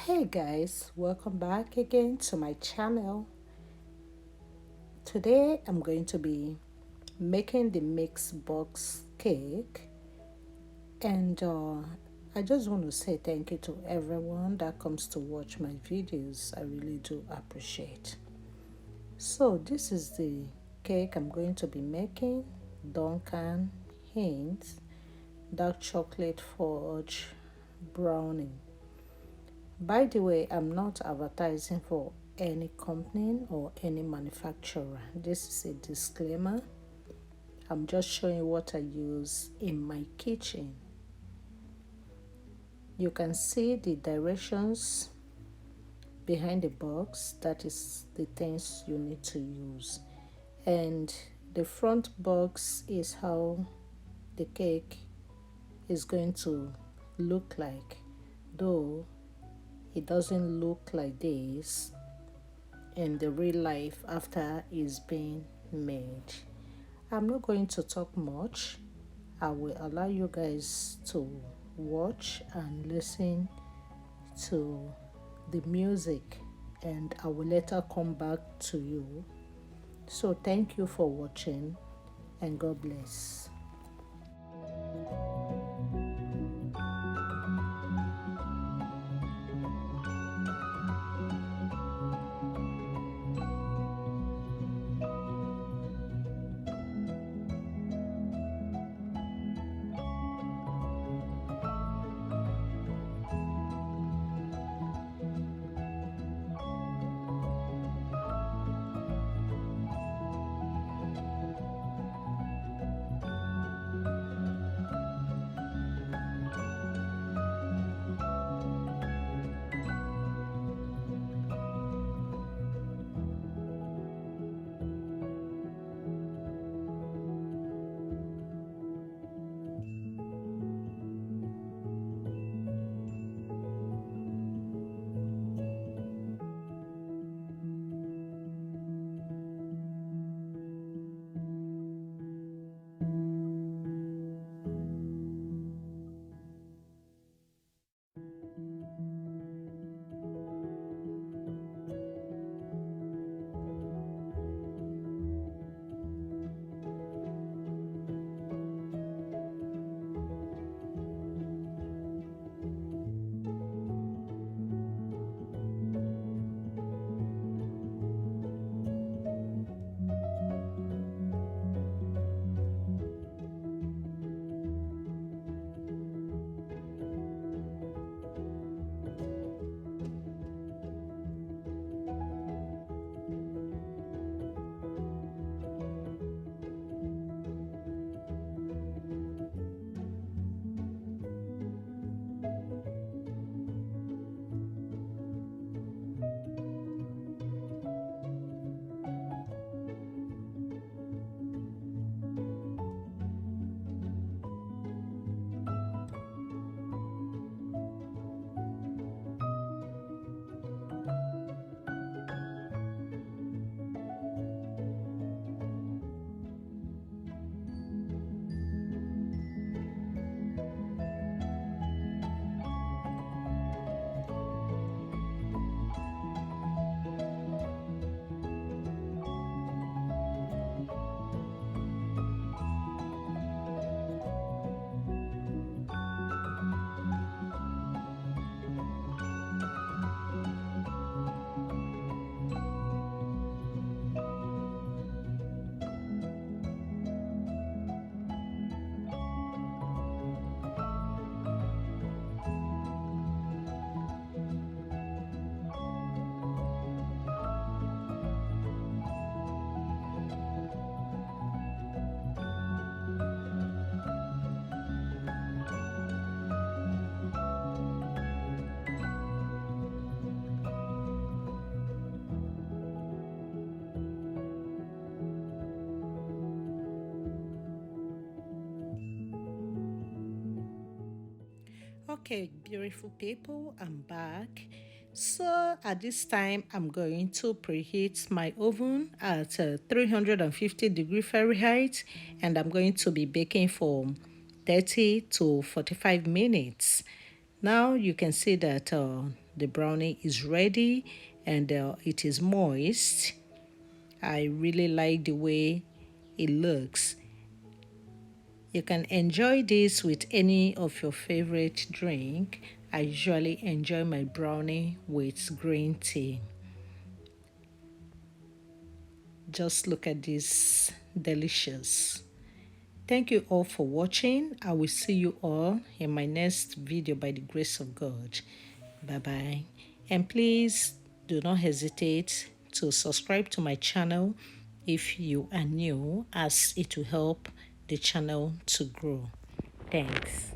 Hey guys, welcome back again to my channel. Today I'm going to be making the mix box cake, and I just want to say thank you to everyone that comes to watch my videos. I really do appreciate. So this is the cake I'm going to be making: Duncan Hint dark chocolate fudge brownie. By the way, I'm not advertising for any company or any manufacturer. This is a disclaimer. I'm just showing what I use in my kitchen. You can see the directions behind the box. That is the things you need to use. And the front box is how the cake is going to look like, though it doesn't look like this in the real life after it's been made. I'm not going to talk much. I will allow you guys to watch and listen to the music, and I will later come back to you. So thank you for watching, and God bless. Okay, beautiful people, I'm back. So at this time, I'm going to preheat my oven at 350 Fahrenheit, and I'm going to be baking for 30 to 45 minutes. Now you can see that the brownie is ready and it is moist. I really like the way it looks. You can enjoy this with any of your favorite drink. I usually enjoy my brownie with green tea. Just look at this, delicious. Thank you all for watching. I will see you all in my next video by the grace of God. Bye bye. And please do not hesitate to subscribe to my channel if you are new, as it will help the channel to grow. Thanks.